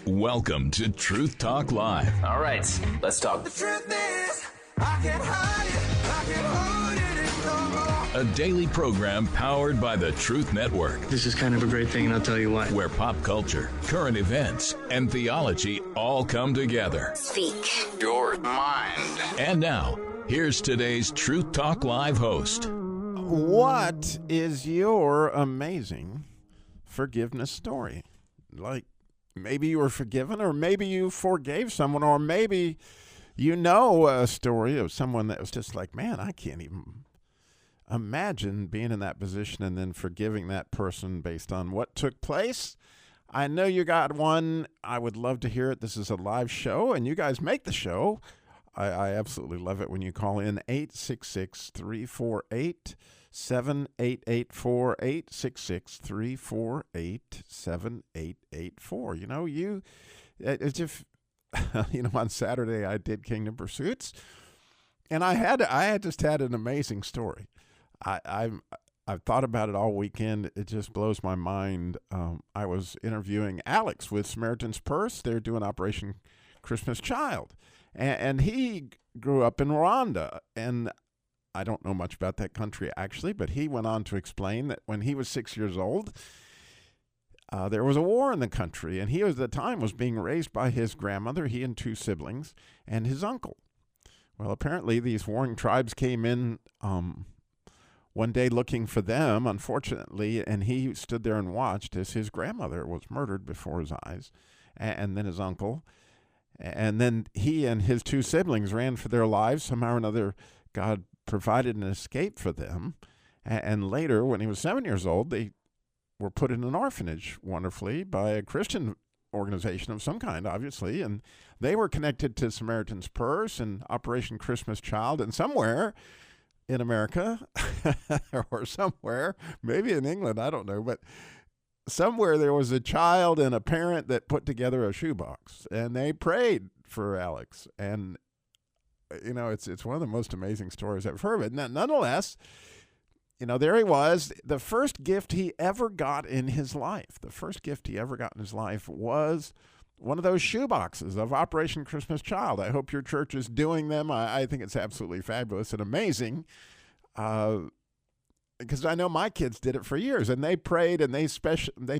Welcome to Truth Talk Live. All right, let's talk. The truth is, I can't hide it. I can't hold it no more. A daily program powered by the Truth Network, This is kind of a great thing, and I'll tell you why. where pop culture, current events, and theology all come together. Speak Your mind. And now, here's today's Truth Talk Live host. What is your amazing forgiveness story? Like, maybe you were forgiven, or maybe you forgave someone, or maybe you know a story of someone that was just like, man, I can't even imagine being in that position and then forgiving that person based on what took place. I know you got one. I would love to hear it. This is a live show, and you guys make the show. I absolutely love it when you call in 866-348-7884, 866-348-7884. You know, it's just, on Saturday I did Kingdom Pursuits, and I just had an amazing story. I've thought about it all weekend. It just blows my mind. I was interviewing Alex with Samaritan's Purse. They're doing Operation Christmas Child. And he grew up in Rwanda, and I don't know much about that country, actually, but he went on to explain that when he was 6 years old, there was a war in the country, and he, at the time, was being raised by his grandmother, he and two siblings, and his uncle. Well, apparently these warring tribes came in one day looking for them, unfortunately, and he stood there and watched as his grandmother was murdered before his eyes, and then his uncle. And then he and his two siblings ran for their lives. Somehow or another, God provided an escape for them. And later, when he was 7 years old, they were put in an orphanage, wonderfully, by a Christian organization of some kind, obviously. And they were connected to Samaritan's Purse and Operation Christmas Child. And somewhere in America, or somewhere, maybe in England, I don't know, but somewhere there was a child and a parent that put together a shoebox, and they prayed for Alex. And, it's one of the most amazing stories I've heard. But nonetheless, there he was. The first gift he ever got in his life, was one of those shoeboxes of Operation Christmas Child. I hope your church is doing them. I think it's absolutely fabulous and amazing. Because I know my kids did it for years, and they prayed, and they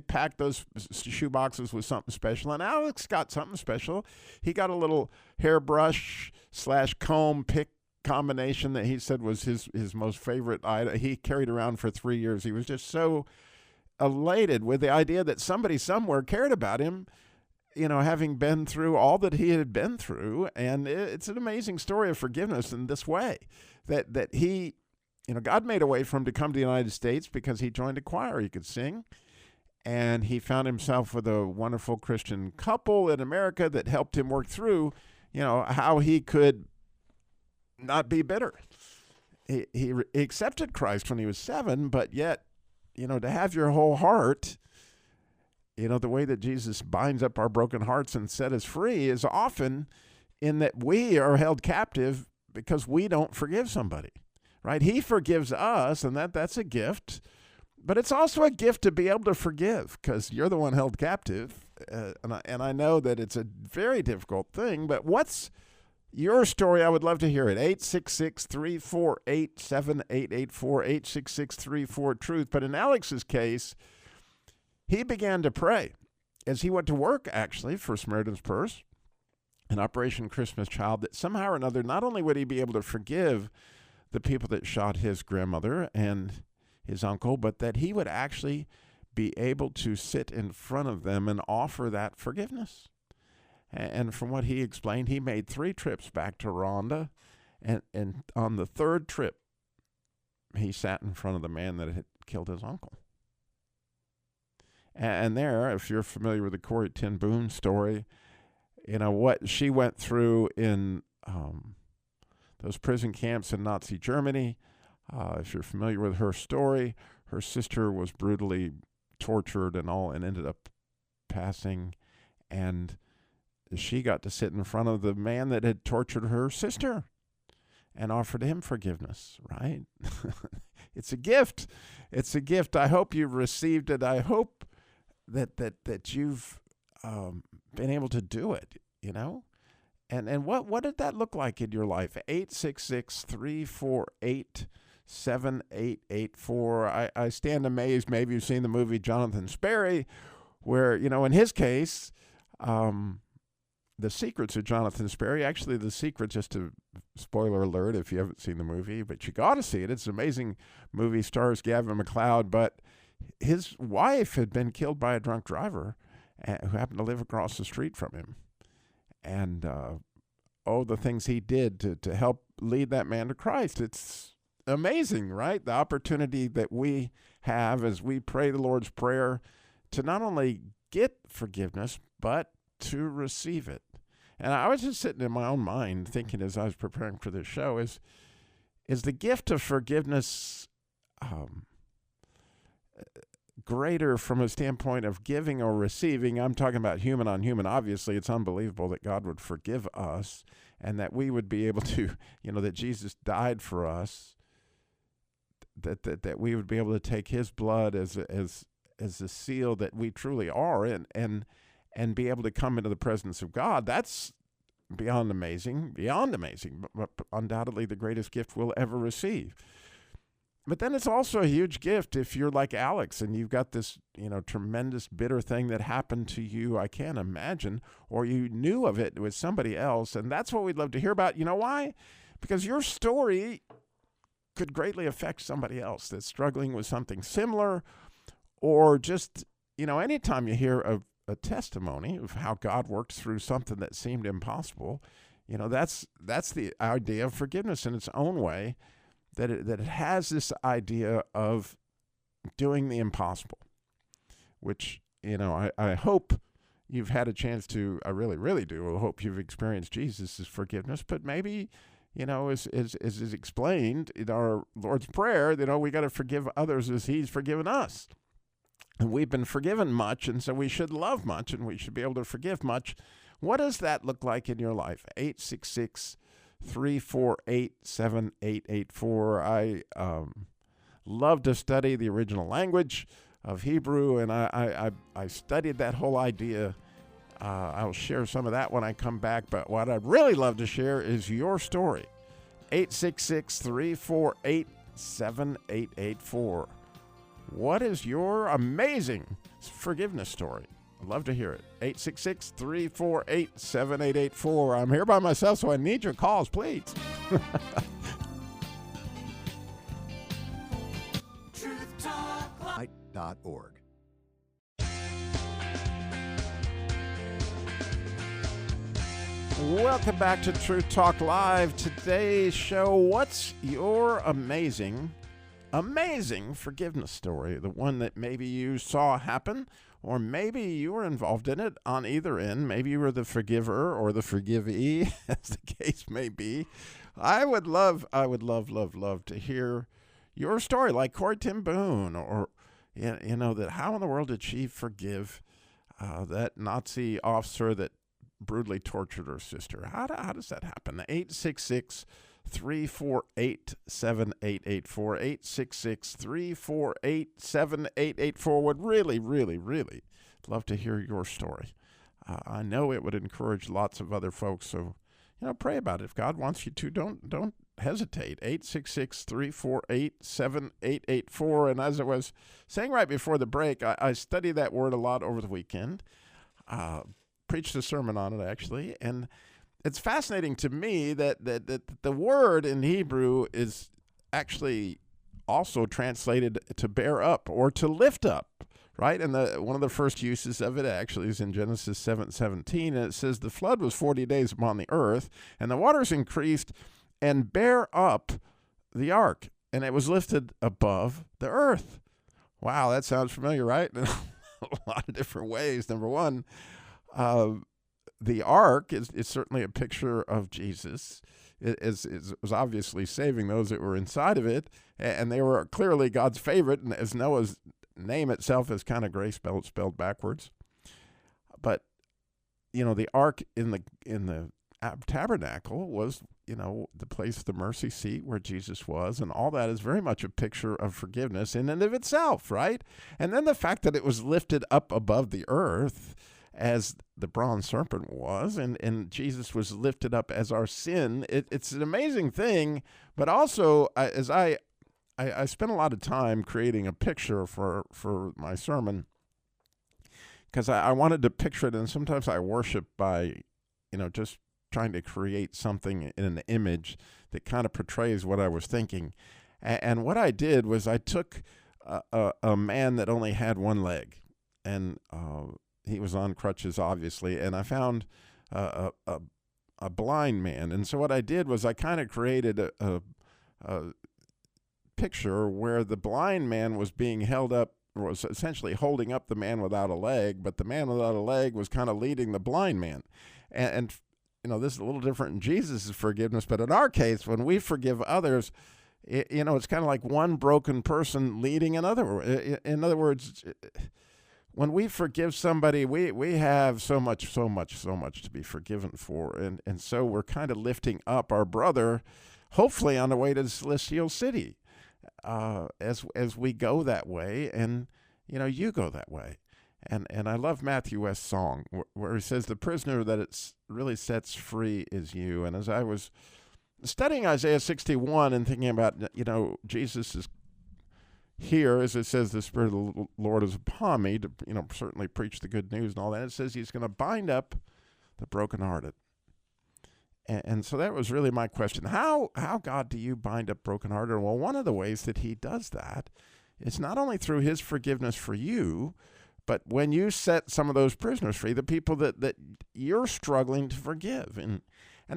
packed those shoeboxes with something special. And Alex got something special. He got a little hairbrush/comb pick combination that he said was his most favorite item. He carried around for 3 years. He was just so elated with the idea that somebody somewhere cared about him, having been through all that he had been through. And it's an amazing story of forgiveness in this way, that he, God made a way for him to come to the United States because he joined a choir. He could sing. And he found himself with a wonderful Christian couple in America that helped him work through, how he could not be bitter. He accepted Christ when he was 7, but yet, to have your whole heart, the way that Jesus binds up our broken hearts and set us free is often in that we are held captive because we don't forgive somebody. Right? He forgives us, and that's a gift. But it's also a gift to be able to forgive, because you're the one held captive. And I know that it's a very difficult thing. But what's your story? I would love to hear it. 866-348-7884, 866-34-TRUTH. But in Alex's case, he began to pray as he went to work, actually, for Samaritan's Purse, an Operation Christmas Child, that somehow or another, not only would he be able to forgive the people that shot his grandmother and his uncle, but that he would actually be able to sit in front of them and offer that forgiveness. And from what he explained, he made 3 trips back to Rwanda, and on the 3rd trip, he sat in front of the man that had killed his uncle. And there, if you're familiar with the Corrie ten Boom story, what she went through in those prison camps in Nazi Germany. If you're familiar with her story, her sister was brutally tortured and ended up passing. And she got to sit in front of the man that had tortured her sister and offered him forgiveness, right? It's a gift. It's a gift. I hope you've received it. I hope that you've been able to do it, And what did that look like in your life? 866-348-7884. I stand amazed. Maybe you've seen the movie Jonathan Sperry, where, in his case, The Secrets of Jonathan Sperry. Actually, The Secret, just a spoiler alert if you haven't seen the movie, but you got to see it. It's an amazing movie, stars Gavin MacLeod, but his wife had been killed by a drunk driver who happened to live across the street from him. And, the things he did to help lead that man to Christ. It's amazing, right? The opportunity that we have as we pray the Lord's Prayer to not only get forgiveness, but to receive it. And I was just sitting in my own mind thinking as I was preparing for this show, is the gift of forgiveness greater from a standpoint of giving or receiving? I'm talking about human on human. Obviously, it's unbelievable that God would forgive us and that we would be able to, that Jesus died for us, that we would be able to take his blood as a seal that we truly are and be able to come into the presence of God. That's beyond amazing, but undoubtedly the greatest gift we'll ever receive. But then it's also a huge gift if you're like Alex and you've got this, tremendous bitter thing that happened to you, I can't imagine, or you knew of it with somebody else. And that's what we'd love to hear about. You know why? Because your story could greatly affect somebody else that's struggling with something similar, or just, anytime you hear a testimony of how God worked through something that seemed impossible, that's the idea of forgiveness in its own way. That it has this idea of doing the impossible, which, I hope you've had a chance to, I really, really do. I hope you've experienced Jesus' forgiveness, but maybe, as is explained in our Lord's Prayer, we got to forgive others as he's forgiven us. And we've been forgiven much, and so we should love much, and we should be able to forgive much. What does that look like in your life? 866-348-7884. I love to study the original language of Hebrew, and I studied that whole idea. I'll share some of that when I come back, but what I'd really love to share is your story. 866-348-7884. What is your amazing forgiveness story? I'd love to hear it. 866-348-7884. I'm here by myself, so I need your calls, please. TruthTalkLive.org. Welcome back to Truth Talk Live. Today's show, what's your amazing forgiveness story? The one that maybe you saw happen, or maybe you were involved in it on either end. Maybe you were the forgiver or the forgivee, as the case may be. I would love to hear your story, like Corrie ten Boom, or, that how in the world did she forgive that Nazi officer that brutally tortured her sister? How does that happen? 866-348-7884. 866-348-7884. Would really, really, really love to hear your story. I know it would encourage lots of other folks. So, pray about it. If God wants you to, don't hesitate. 866-348-7884. And as I was saying right before the break, I studied that word a lot over the weekend. Preached a sermon on it, actually. And it's fascinating to me that the word in Hebrew is actually also translated to bear up or to lift up, right? And one of the first uses of it actually is in Genesis 7:17, and it says, the flood was 40 days upon the earth, and the waters increased and bear up the ark, and it was lifted above the earth. Wow, that sounds familiar, right? In a lot of different ways. Number one, the ark is certainly a picture of Jesus. It was obviously saving those that were inside of it, and they were clearly God's favorite, and as Noah's name itself is kind of gray spelled backwards. But, the ark in the tabernacle was, the place, the mercy seat where Jesus was, and all that is very much a picture of forgiveness in and of itself, right? And then the fact that it was lifted up above the earth, as the bronze serpent was, and Jesus was lifted up as our sin. It's an amazing thing, but also I spent a lot of time creating a picture for my sermon because I wanted to picture it, and sometimes I worship by, just trying to create something in an image that kind of portrays what I was thinking. And what I did was I took a man that only had one leg, and he was on crutches, obviously, and I found a blind man. And so what I did was I kind of created a picture where the blind man was being held up, was essentially holding up the man without a leg, but the man without a leg was kind of leading the blind man. And this is a little different in Jesus' forgiveness, but in our case, when we forgive others, it's kind of like one broken person leading another. In other words, when we forgive somebody, we have so much to be forgiven for. And so we're kind of lifting up our brother, hopefully on the way to the celestial city, as we go that way, and, you go that way. And I love Matthew West's song where he says, the prisoner that it really sets free is you. And as I was studying Isaiah 61 and thinking about, Jesus is here, as it says, the Spirit of the Lord is upon me to, certainly preach the good news and all that. It says he's going to bind up the brokenhearted. And so that was really my question. How, God, do you bind up brokenhearted? Well, one of the ways that he does that is not only through his forgiveness for you, but when you set some of those prisoners free, the people that you're struggling to forgive. And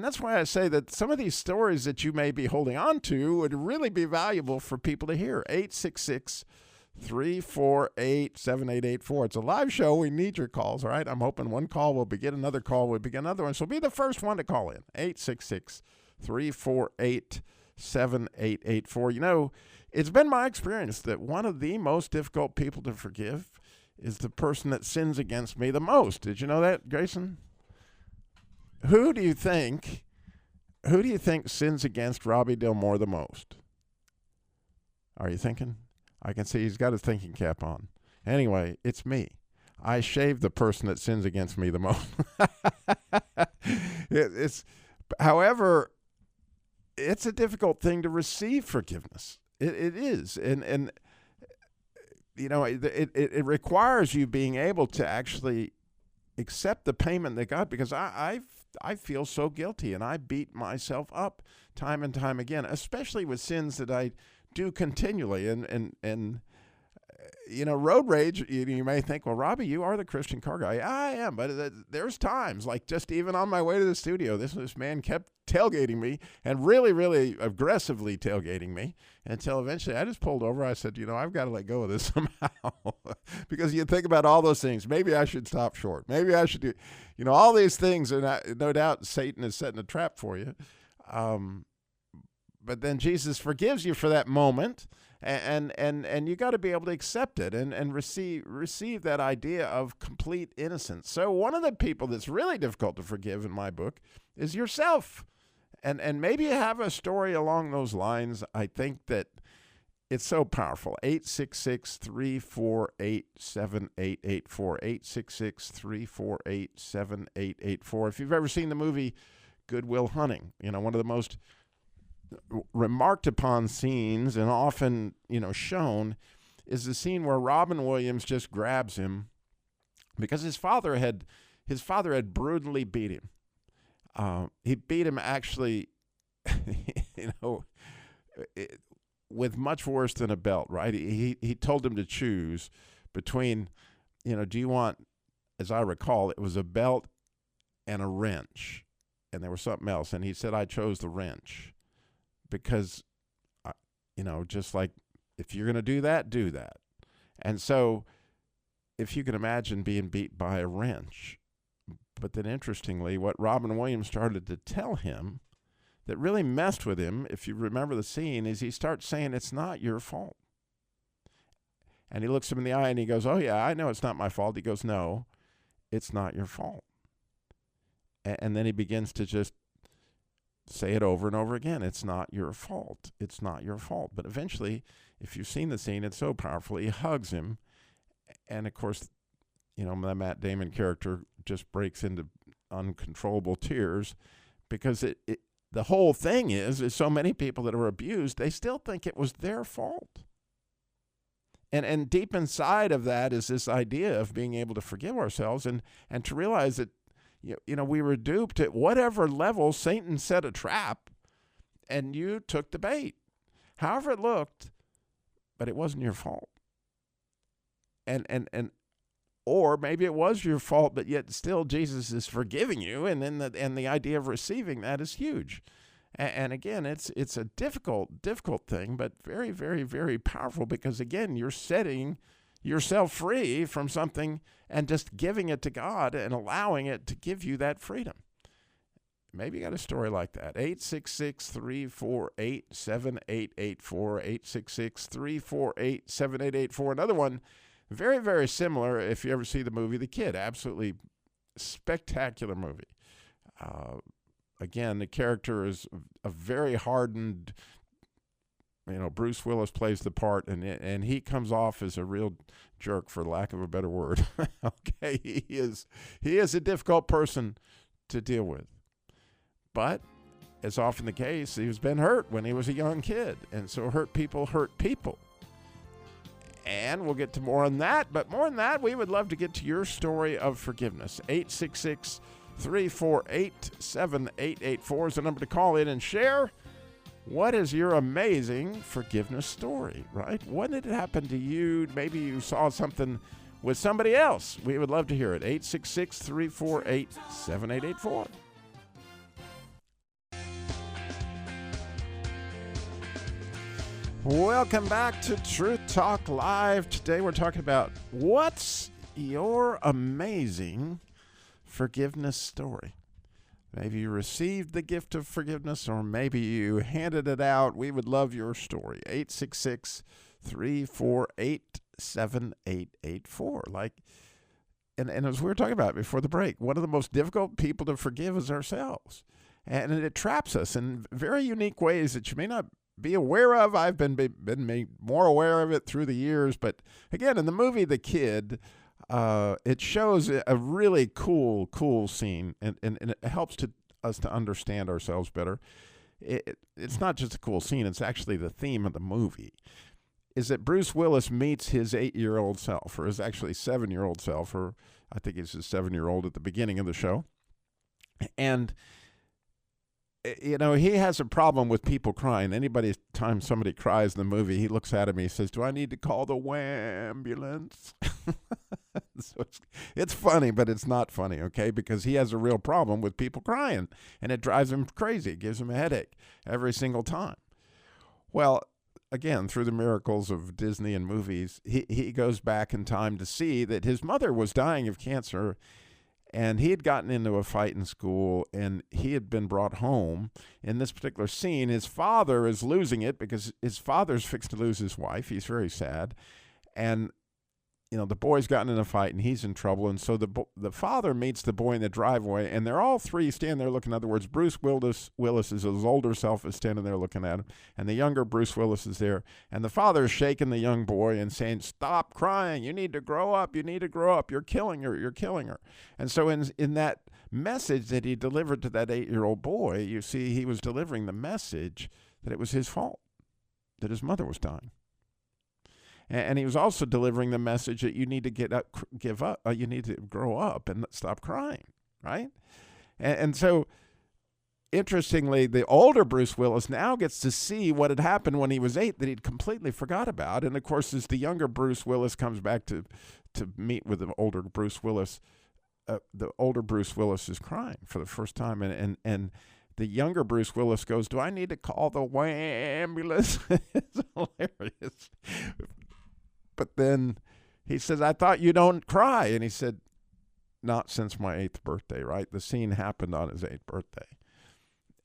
that's why I say that some of these stories that you may be holding on to would really be valuable for people to hear. 866-348-7884. It's a live show. We need your calls, all right? I'm hoping one call will begin, another call will begin, another one. So be the first one to call in. 866-348-7884. It's been my experience that one of the most difficult people to forgive is the person that sins against me the most. Did you know that, Grayson? Who do you think sins against Robbie Dilmore the most? Are you thinking? I can see he's got his thinking cap on. Anyway, it's me. I shave the person that sins against me the most. However, it's a difficult thing to receive forgiveness. It is. And it requires you being able to actually accept the payment that God, because I feel so guilty, and I beat myself up time and time again, especially with sins that I do continually. And road rage, you may think, well, Robbie, you are the Christian car guy. I am, but there's times, like just even on my way to the studio, this man kept tailgating me, and really, really aggressively tailgating me, until eventually I just pulled over. I said, I've got to let go of this somehow. Because you think about all those things. Maybe I should stop short. Maybe I should do, all these things. And no doubt Satan is setting a trap for you. But then Jesus forgives you for that moment. And you got to be able to accept it and receive that idea of complete innocence. So one of the people that's really difficult to forgive in my book is yourself. And maybe you have a story along those lines. I think that it's so powerful. 866-348-7884. 866-348-7884. If you've ever seen the movie Good Will Hunting, one of the most remarked upon scenes and often, shown, is the scene where Robin Williams just grabs him because his father had brutally beat him. He beat him actually, with much worse than a belt, right? He told him to choose between, do you want, as I recall, it was a belt and a wrench, and there was something else. And he said, I chose the wrench because, just like, if you're going to do that, do that. And so if you can imagine being beat by a wrench. But then interestingly, what Robin Williams started to tell him that really messed with him, if you remember the scene, is he starts saying, it's not your fault. And he looks him in the eye and he goes, oh yeah, I know it's not my fault. He goes, no, it's not your fault. And then he begins to just say it over and over again. It's not your fault. It's not your fault. But eventually, if you've seen the scene, it's so powerful. He hugs him. And of course, the Matt Damon character just breaks into uncontrollable tears because the whole thing is so many people that are abused, they still think it was their fault. And deep inside of that is this idea of being able to forgive ourselves and to realize that, we were duped at whatever level. Satan set a trap and you took the bait. However it looked, but it wasn't your fault. Or maybe it was your fault, but yet still Jesus is forgiving you, and then the idea of receiving that is huge. And again, it's a difficult thing, but very, very, very powerful, because again, you're setting yourself free from something and just giving it to God and allowing it to give you that freedom. Maybe you got a story like that. 866-348-7884, 866-348-7884. Another one, very, very similar, if you ever see the movie The Kid. Absolutely spectacular movie. Again, the character is a very hardened, Bruce Willis plays the part, and he comes off as a real jerk, for lack of a better word. Okay, he is a difficult person to deal with. But, as often the case, he's been hurt when he was a young kid. And so hurt people hurt people. And we'll get to more on that. But more than that, we would love to get to your story of forgiveness. 866-348-7884 is the number to call in and share. What is your amazing forgiveness story, right? When did it happen to you? Maybe you saw something with somebody else. We would love to hear it. 866-348-7884. Welcome back to Truth Talk Live. Today we're talking about what's your amazing forgiveness story. Maybe you received the gift of forgiveness, or maybe you handed it out. We would love your story. 866-348-7884. And as we were talking about before the break, one of the most difficult people to forgive is ourselves. And it traps us in very unique ways that you may not be aware of. I've been made more aware of it through the years. But again, in the movie The Kid, it shows a really cool scene, and it helps us to understand ourselves better. It's not just a cool scene, it's actually the theme of the movie, is that Bruce Willis meets his 8-year-old self, or his actually 7-year-old self, or I think he's his 7-year-old at the beginning of the show. And he has a problem with people crying. Time somebody cries in the movie, he looks at him and he says, "Do I need to call the ambulance?" So it's funny, but it's not funny, okay? Because he has a real problem with people crying, and it drives him crazy. It gives him a headache every single time. Well, again, through the miracles of Disney and movies, he goes back in time to see that his mother was dying of cancer. And he had gotten into a fight in school, and he had been brought home. In this particular scene, his father is losing it because his father's fixed to lose his wife. He's very sad. And, the boy's gotten in a fight, and he's in trouble. And so the father meets the boy in the driveway, and they're all three standing there looking. In other words, Bruce Willis is his older self is standing there looking at him, and the younger Bruce Willis is there. And the father is shaking the young boy and saying, "Stop crying. You need to grow up. You need to grow up. You're killing her. You're killing her." And so in that message that he delivered to that 8-year-old boy, you see he was delivering the message that it was his fault, that his mother was dying. And he was also delivering the message that you need to give up, you need to grow up and stop crying, right? And so, interestingly, the older Bruce Willis now gets to see what had happened when he was 8 that he'd completely forgot about. And of course, as the younger Bruce Willis comes back to meet with the older Bruce Willis, the older Bruce Willis is crying for the first time, and the younger Bruce Willis goes, "Do I need to call the ambulance?" It's hilarious. But then he says, "I thought you don't cry." And he said, "Not since my 8th birthday," right? The scene happened on his 8th birthday.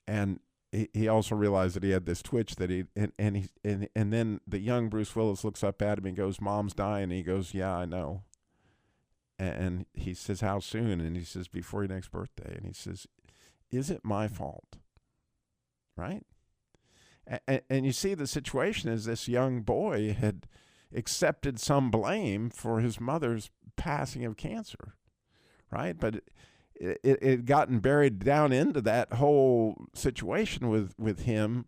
And he also realized that he had this twitch that and then the young Bruce Willis looks up at him and goes, "Mom's dying." And he goes, "Yeah, I know." And he says, "How soon?" And he says, "Before your next birthday." And he says, "Is it my fault?" Right? And you see the situation is this young boy accepted some blame for his mother's passing of cancer, right? But it had gotten buried down into that whole situation with him,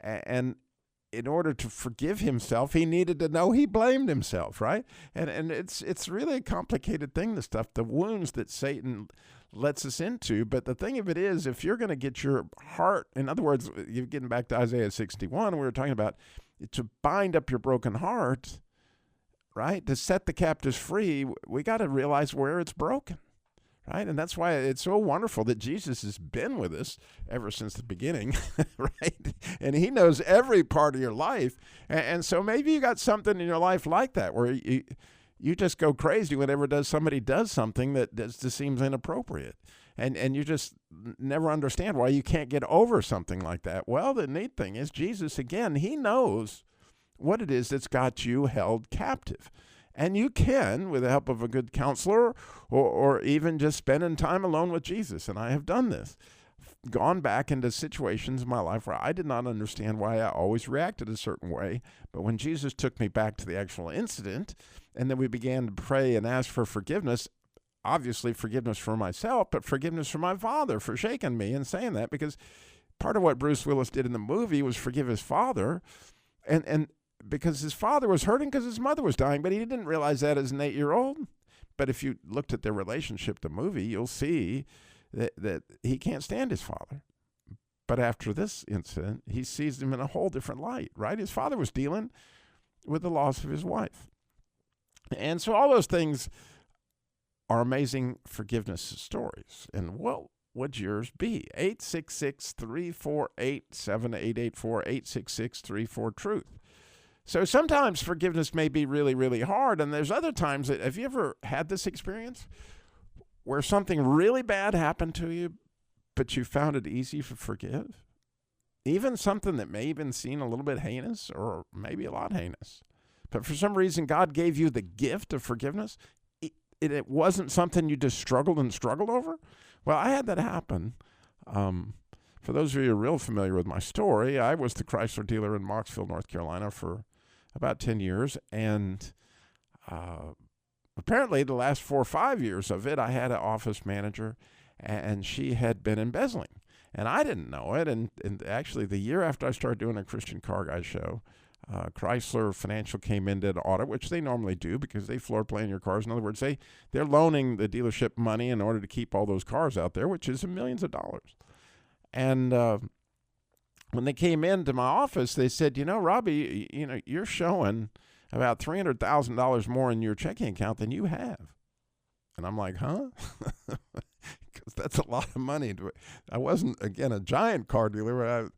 and in order to forgive himself, he needed to know he blamed himself, right? And it's really a complicated thing, this stuff, the wounds that Satan lets us into. But the thing of it is, if you're going to get your heart, in other words, you're getting back to Isaiah 61, we were talking about to bind up your broken heart, right? To set the captives free, we got to realize where it's broken. Right? And that's why it's so wonderful that Jesus has been with us ever since the beginning, right? And he knows every part of your life. And so maybe you got something in your life like that where you just go crazy whenever somebody does something that just seems inappropriate. And you just never understand why you can't get over something like that. Well, the neat thing is Jesus, again, he knows what it is that's got you held captive. And you can, with the help of a good counselor or even just spending time alone with Jesus. And I have done this, gone back into situations in my life where I did not understand why I always reacted a certain way. But when Jesus took me back to the actual incident, and then we began to pray and ask for forgiveness, obviously forgiveness for myself, but forgiveness for my father for shaking me and saying that, because part of what Bruce Willis did in the movie was forgive his father. And because his father was hurting because his mother was dying, but he didn't realize that as an 8-year-old. But if you looked at their relationship, the movie, you'll see that he can't stand his father. But after this incident, he sees him in a whole different light, right? His father was dealing with the loss of his wife. And so all those things are amazing forgiveness stories. And what would yours be? 866-348-7884, 866-34-TRUTH. So sometimes forgiveness may be really, really hard, and there's other times that, have you ever had this experience where something really bad happened to you, but you found it easy to forgive? Even something that may even seem a little bit heinous or maybe a lot heinous. But for some reason, God gave you the gift of forgiveness. It wasn't something you just struggled over. Well, I had that happen. For those of you who are real familiar with my story, I was the Chrysler dealer in Mocksville, North Carolina for about 10 years. And apparently the last 4 or 5 years of it, I had an office manager, and she had been embezzling. And I didn't know it. And actually, the year after I started doing a Christian Car Guy show, Chrysler Financial came in, did an audit, which they normally do because they floor plan your cars. In other words, they're loaning the dealership money in order to keep all those cars out there, which is millions of dollars. And when they came into my office, they said, Robbie, you're showing about $300,000 more in your checking account than you have. And I'm like, huh? Because that's a lot of money. I wasn't, again, a giant car dealer,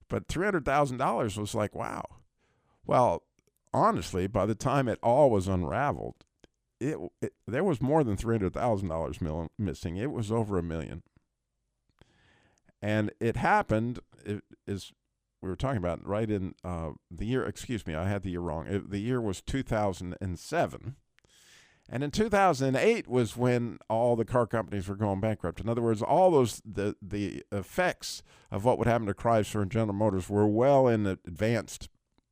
but $300,000 was like, wow. Well, honestly, by the time it all was unraveled, there was more than $300,000 missing. It was over $1 million. And it happened, is we were talking about, right in the year, excuse me, I had the year wrong. The year was 2007. And in 2008 was when all the car companies were going bankrupt. In other words, all those the effects of what would happen to Chrysler and General Motors were well in the advanced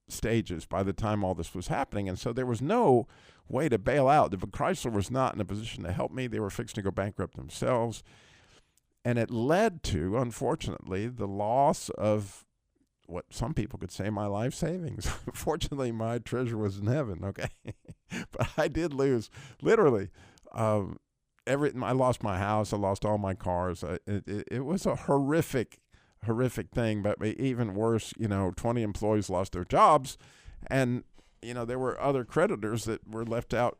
stages by the time all this was happening. And so there was no way to bail out. Chrysler was not in a position to help me. They were fixing to go bankrupt themselves. And it led to, unfortunately, the loss of what some people could say my life savings. Fortunately, my treasure was in heaven, okay? But I did lose, literally, everything. I lost my house. I lost all my cars. It was a horrific thing, but even worse, 20 employees lost their jobs. And, there were other creditors that were left out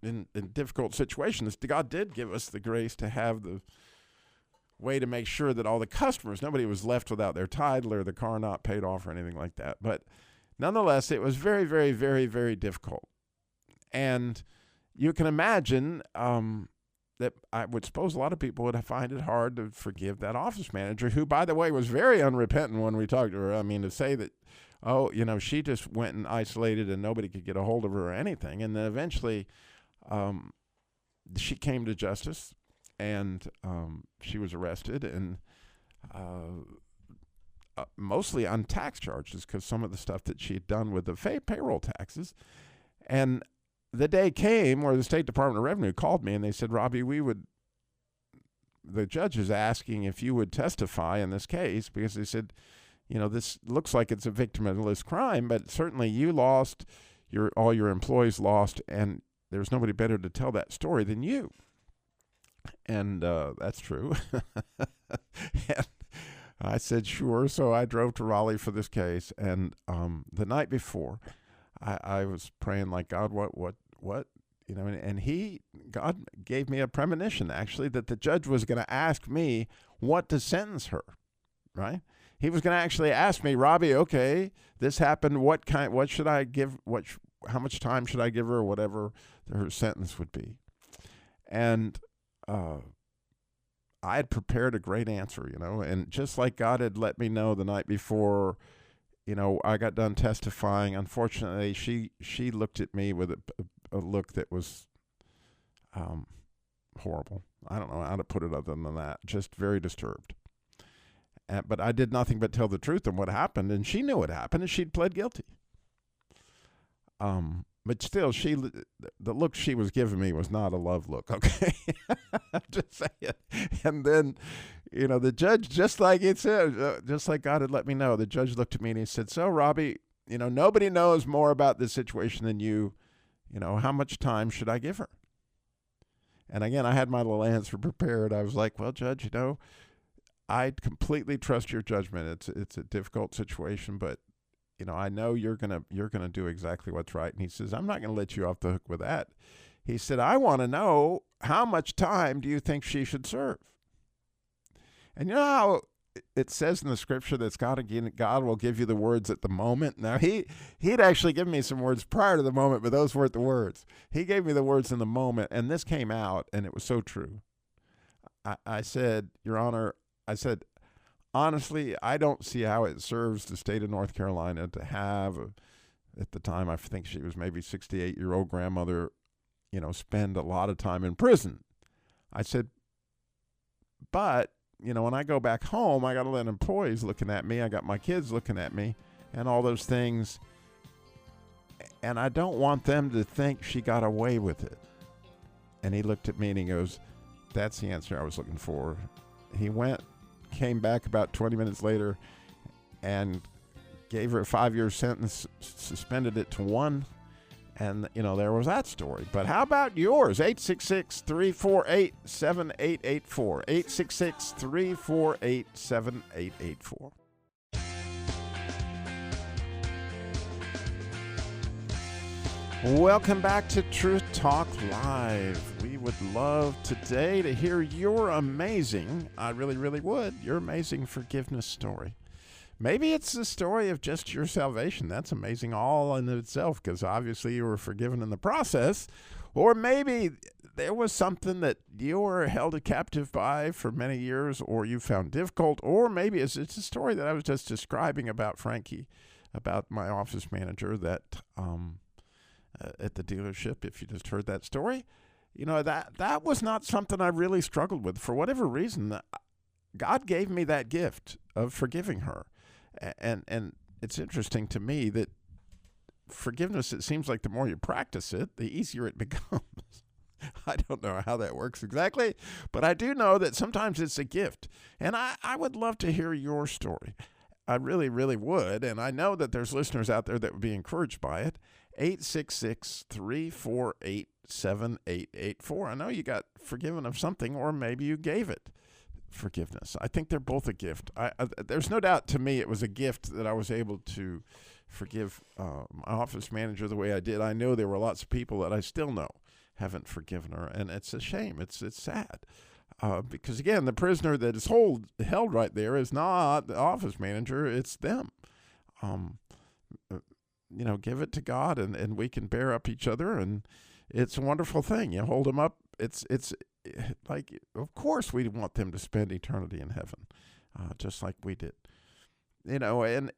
in difficult situations. God did give us the grace to have the way to make sure that all the customers, nobody was left without their title or the car not paid off or anything like that. But nonetheless, it was very, very, very, very difficult. And you can imagine that I would suppose a lot of people would find it hard to forgive that office manager, who, by the way, was very unrepentant when we talked to her. I mean, to say that, she just went and isolated and nobody could get a hold of her or anything. And then eventually she came to justice. And she was arrested, and mostly on tax charges because some of the stuff that she had done with the payroll taxes. And the day came where the State Department of Revenue called me and they said, Robbie, the judge is asking if you would testify in this case because they said, this looks like it's a victimless crime, but certainly you lost, all your employees lost, and there's nobody better to tell that story than you. And that's true. And I said, sure. So I drove to Raleigh for this case. And the night before, I was praying like, God, what? And God gave me a premonition, actually, that the judge was going to ask me what to sentence her, right? He was going to actually ask me, Robbie, okay, this happened. What should I give? How much time should I give her, or whatever her sentence would be? And I had prepared a great answer, and just like God had let me know the night before, I got done testifying. Unfortunately, she looked at me with a look that was horrible. I don't know how to put it other than that. Just very disturbed. But I did nothing but tell the truth on what happened, and she knew what happened, and she'd pled guilty. But still, the look she was giving me was not a love look, okay? I'm just saying. And then, the judge, just like it said, just like God had let me know, the judge looked at me and he said, so, Robbie, nobody knows more about this situation than you. How much time should I give her? And again, I had my little answer prepared. I was like, well, Judge, I completely trust your judgment. It's a difficult situation, but I know you're gonna do exactly what's right. And he says, I'm not gonna let you off the hook with that. He said, I want to know, how much time do you think she should serve? And you know how it says in the scripture that God will give you the words at the moment. Now he'd actually given me some words prior to the moment, but those weren't the words. He gave me the words in the moment, and this came out, and it was so true. I said, Your Honor, honestly, I don't see how it serves the state of North Carolina to have, at the time, I think she was maybe 68-year-old grandmother, spend a lot of time in prison. I said, but, when I go back home, I got to let employees looking at me. I got my kids looking at me and all those things. And I don't want them to think she got away with it. And he looked at me and he goes, that's the answer I was looking for. He came back about 20 minutes later and gave her a 5-year sentence, suspended it to 1. And, there was that story. But how about yours? 866-348-7884. 866-348-7884. Welcome back to Truth Talk Live. We would love today to hear your amazing, I really, really would, your amazing forgiveness story. Maybe it's the story of just your salvation. That's amazing all in itself, because obviously you were forgiven in the process. Or maybe there was something that you were held captive by for many years, or you found difficult. Or maybe it's a story that I was just describing about Frankie, about my office manager that at the dealership. If you just heard that story, that was not something I really struggled with. For whatever reason, God gave me that gift of forgiving her. And it's interesting to me that forgiveness, it seems like the more you practice it, the easier it becomes. I don't know how that works exactly, but I do know that sometimes it's a gift. And I would love to hear your story. I really, really would. And I know that there's listeners out there that would be encouraged by it. 866-348-7884. I know you got forgiven of something, or maybe you gave it forgiveness. I think they're both a gift. There's no doubt to me it was a gift that I was able to forgive my office manager the way I did. I know there were lots of people that I still know haven't forgiven her, and it's a shame. It's sad. Because, again, the prisoner that is held right there is not the office manager. It's them. Give it to God, and we can bear up each other, and it's a wonderful thing. You hold them up. It's like, of course we want them to spend eternity in heaven, just like we did. And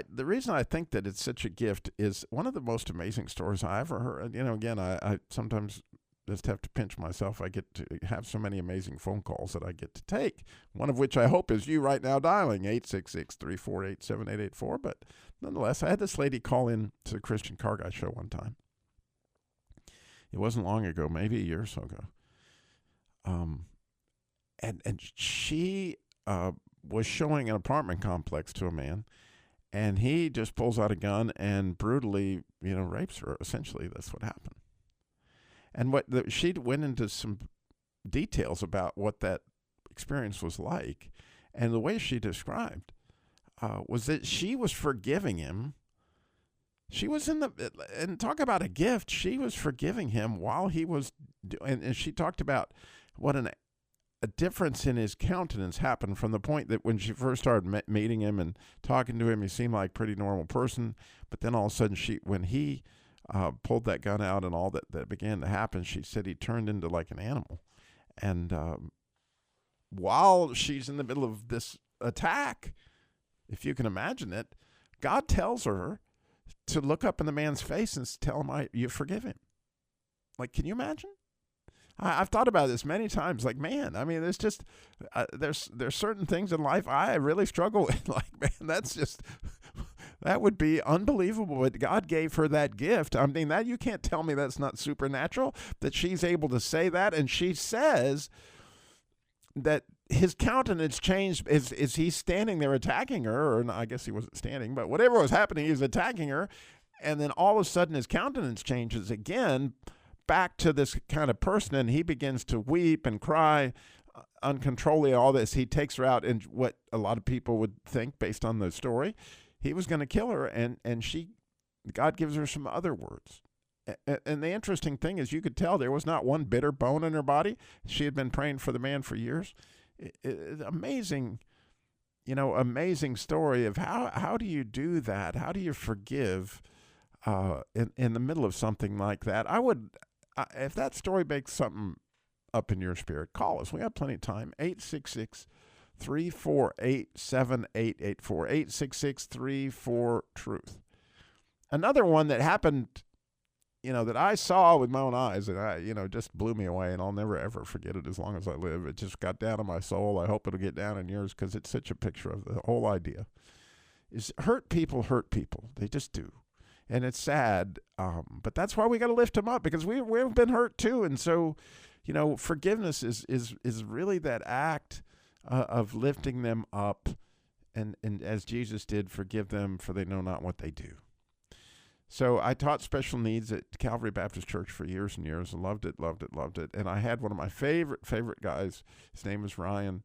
the reason I think that it's such a gift is one of the most amazing stories I ever heard. Again, I sometimes just have to pinch myself. I get to have so many amazing phone calls that I get to take, one of which I hope is you right now dialing 866-348-7884. But nonetheless, I had this lady call in to the Christian Car Guy show one time. It wasn't long ago, maybe a year or so ago. And she was showing an apartment complex to a man, and he just pulls out a gun and brutally, rapes her. Essentially, that's what happened. And she went into some details about what that experience was like, and the way she described was that she was forgiving him. She was and talk about a gift. She was forgiving him while he was and she talked about what a difference in his countenance happened from the point that when she first started meeting him and talking to him, he seemed like a pretty normal person. But then all of a sudden, when he pulled that gun out and all that began to happen, she said he turned into like an animal. And while she's in the middle of this attack, if you can imagine it, God tells her to look up in the man's face and tell him, you forgive him. Like, can you imagine? I've thought about this many times. Like, man, I mean, there's just there's certain things in life I really struggle with. Like, man, that would be unbelievable. But God gave her that gift. I mean, that you can't tell me that's not supernatural. That she's able to say that, and she says that his countenance changed. Is he standing there attacking her? Or I guess he wasn't standing, but whatever was happening, he was attacking her, and then all of a sudden his countenance changes again, back to this kind of person, and he begins to weep and cry uncontrollably. All this, he takes her out, and what a lot of people would think, based on the story, he was going to kill her, and God gives her some other words. And the interesting thing is, you could tell there was not one bitter bone in her body. She had been praying for the man for years. Amazing, amazing story of how do you do that? How do you forgive in the middle of something like that? If that story makes something up in your spirit, call us. We have plenty of time. 866-348-7884. 866-34-TRUTH. Another one that happened, that I saw with my own eyes, and just blew me away, and I'll never, ever forget it as long as I live. It just got down in my soul. I hope it'll get down in yours, because it's such a picture of the whole idea. Is hurt people hurt people. They just do. And it's sad, but that's why we got to lift them up, because we've been hurt too. And so, forgiveness is really that act of lifting them up, and as Jesus did, forgive them, for they know not what they do. So I taught special needs at Calvary Baptist Church for years and years, and loved it. And I had one of my favorite guys. His name is Ryan.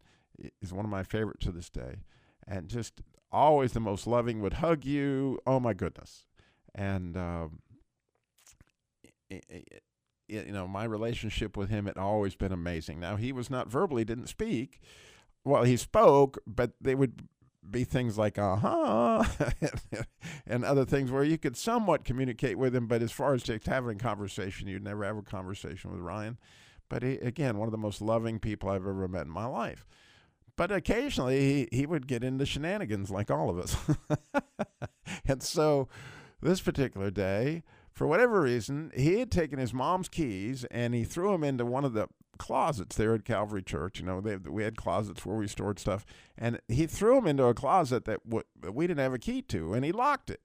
He's one of my favorite to this day, and just always the most loving. Would hug you. Oh my goodness. And, my relationship with him had always been amazing. Now, he was not verbally, didn't speak. Well, he spoke, but they would be things like, and other things where you could somewhat communicate with him. But as far as just having a conversation, you'd never have a conversation with Ryan. But again, one of the most loving people I've ever met in my life. But occasionally he would get into shenanigans like all of us. And so this particular day, for whatever reason, he had taken his mom's keys and he threw them into one of the closets there at Calvary Church. We had closets where we stored stuff, and he threw them into a closet that we didn't have a key to, and he locked it.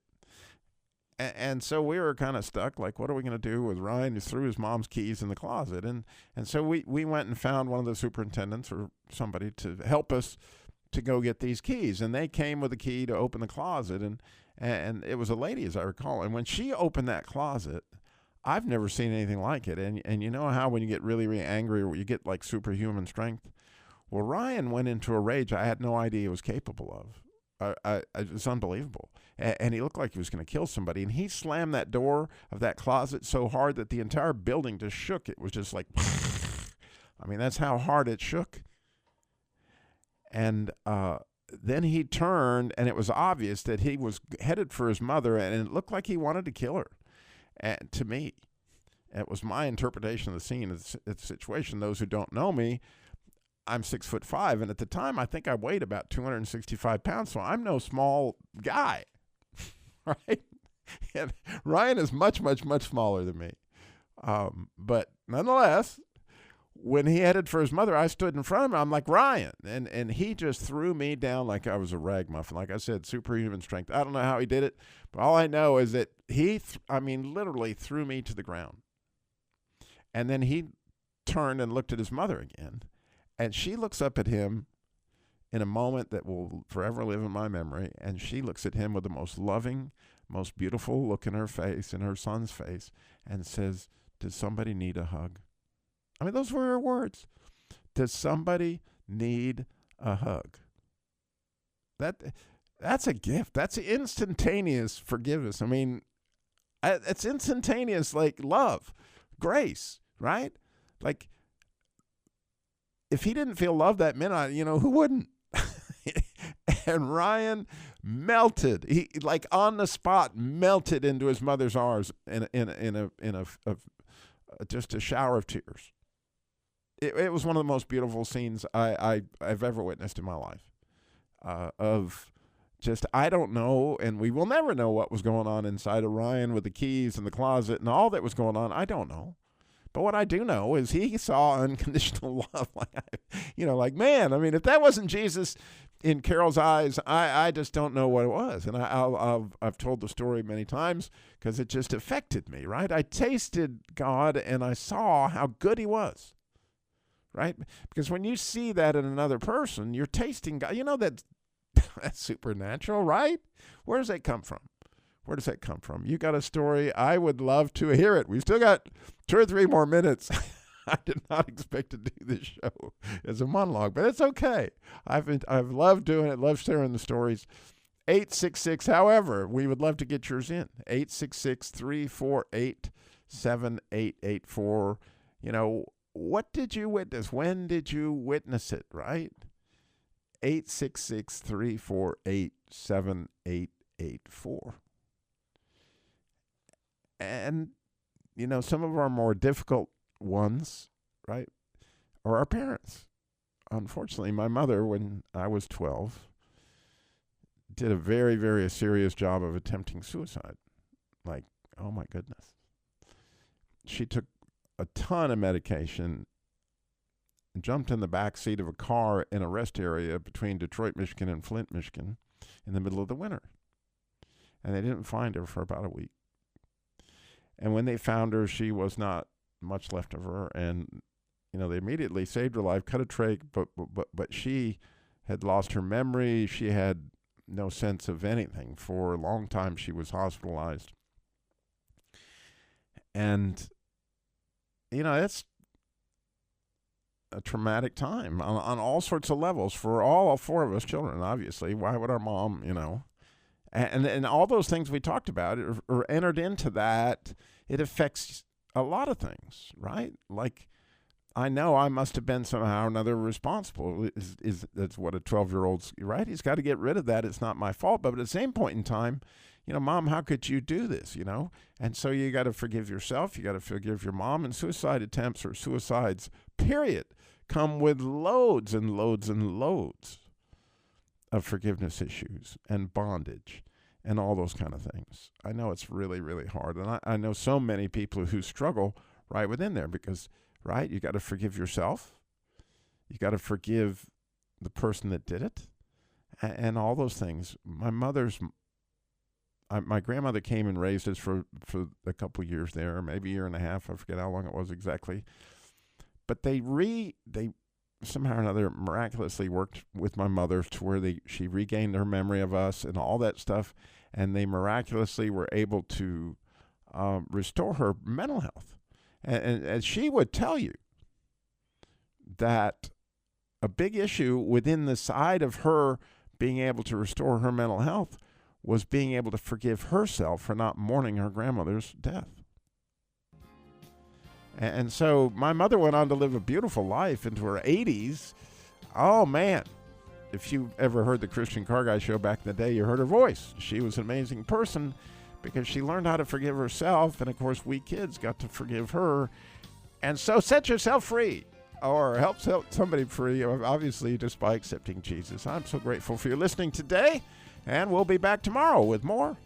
And so we were kind of stuck, like, what are we going to do with Ryan who threw his mom's keys in the closet? And so we went and found one of the superintendents or somebody to help us to go get these keys, and they came with a key to open the closet, and it was a lady, as I recall. And when she opened that closet, I've never seen anything like it. And you know how when you get really, really angry, or you get like superhuman strength? Well, Ryan went into a rage I had no idea he was capable of. It's unbelievable. And he looked like he was going to kill somebody. And he slammed that door of that closet so hard that the entire building just shook. It was just like, I mean, that's how hard it shook. And then he turned, and it was obvious that he was headed for his mother, and it looked like he wanted to kill her. And to me, it was my interpretation of the scene, of the situation. Those who don't know me, I'm 6'5", and at the time, I think I weighed about 265 pounds, so I'm no small guy, right? And Ryan is much, much, much smaller than me. But nonetheless, when he headed for his mother, I stood in front of him. I'm like, Ryan. And he just threw me down like I was a ragamuffin. Like I said, superhuman strength. I don't know how he did it, but all I know is that he literally threw me to the ground. And then he turned and looked at his mother again. And she looks up at him in a moment that will forever live in my memory. And she looks at him with the most loving, most beautiful look in her face, in her son's face, and says, does somebody need a hug? I mean, those were her words. Does somebody need a hug? That's a gift. That's instantaneous forgiveness. I mean, it's instantaneous, like love, grace, right? Like, if he didn't feel love that minute, who wouldn't? And Ryan melted. He, like on the spot, melted into his mother's arms in just a shower of tears. It was one of the most beautiful scenes I've ever witnessed in my life. Of just, I don't know, and we will never know what was going on inside of Ryan with the keys in the closet and all that was going on. I don't know. But what I do know is he saw unconditional love. Like, man, I mean, if that wasn't Jesus in Carol's eyes, I just don't know what it was. And I've told the story many times because it just affected me, right? I tasted God and I saw how good he was, right? Because when you see that in another person, you're tasting God. That's supernatural, right? Where does that come from? Where does that come from? You got a story. I would love to hear it. We've still got 2 or 3 more minutes. I did not expect to do this show as a monologue, but it's okay. I've loved doing it, loved sharing the stories. 866, however, we would love to get yours in. 866-348-7884. What did you witness? When did you witness it, right? 866-348-7884. And, some of our more difficult ones, right, are our parents. Unfortunately, my mother, when I was 12, did a very, very serious job of attempting suicide. Like, oh my goodness. She took a ton of medication and jumped in the back seat of a car in a rest area between Detroit, Michigan and Flint, Michigan in the middle of the winter. And they didn't find her for about a week. And when they found her, she was not much left of her. And, they immediately saved her life, cut a trach, but she had lost her memory. She had no sense of anything. For a long time, she was hospitalized. And, that's a traumatic time on all sorts of levels for all 4 of us children, obviously. Why would our mom, And all those things we talked about are entered into that. It affects a lot of things, right? Like, I know I must have been somehow or another responsible. That's what a 12-year-old's, right? He's got to get rid of that. It's not my fault. But at the same point in time, Mom, how could you do this, And so you got to forgive yourself. You got to forgive your mom. And suicide attempts or suicides, period, come with loads and loads and loads of forgiveness issues and bondage and all those kind of things. I know it's really, really hard. And I know so many people who struggle right within there because, right, you got to forgive yourself. You got to forgive the person that did it and all those things. My grandmother came and raised us for a couple years there, maybe a year and a half. I forget how long it was exactly. But they somehow or another miraculously worked with my mother to where she regained her memory of us and all that stuff, and they miraculously were able to restore her mental health. And she would tell you that a big issue within the side of her being able to restore her mental health was being able to forgive herself for not mourning her grandmother's death. And so my mother went on to live a beautiful life into her 80s. Oh, man. If you ever heard the Christian Car Guy show back in the day, you heard her voice. She was an amazing person because she learned how to forgive herself. And, of course, we kids got to forgive her. And so set yourself free or help somebody free, obviously, just by accepting Jesus. I'm so grateful for you listening today. And we'll be back tomorrow with more.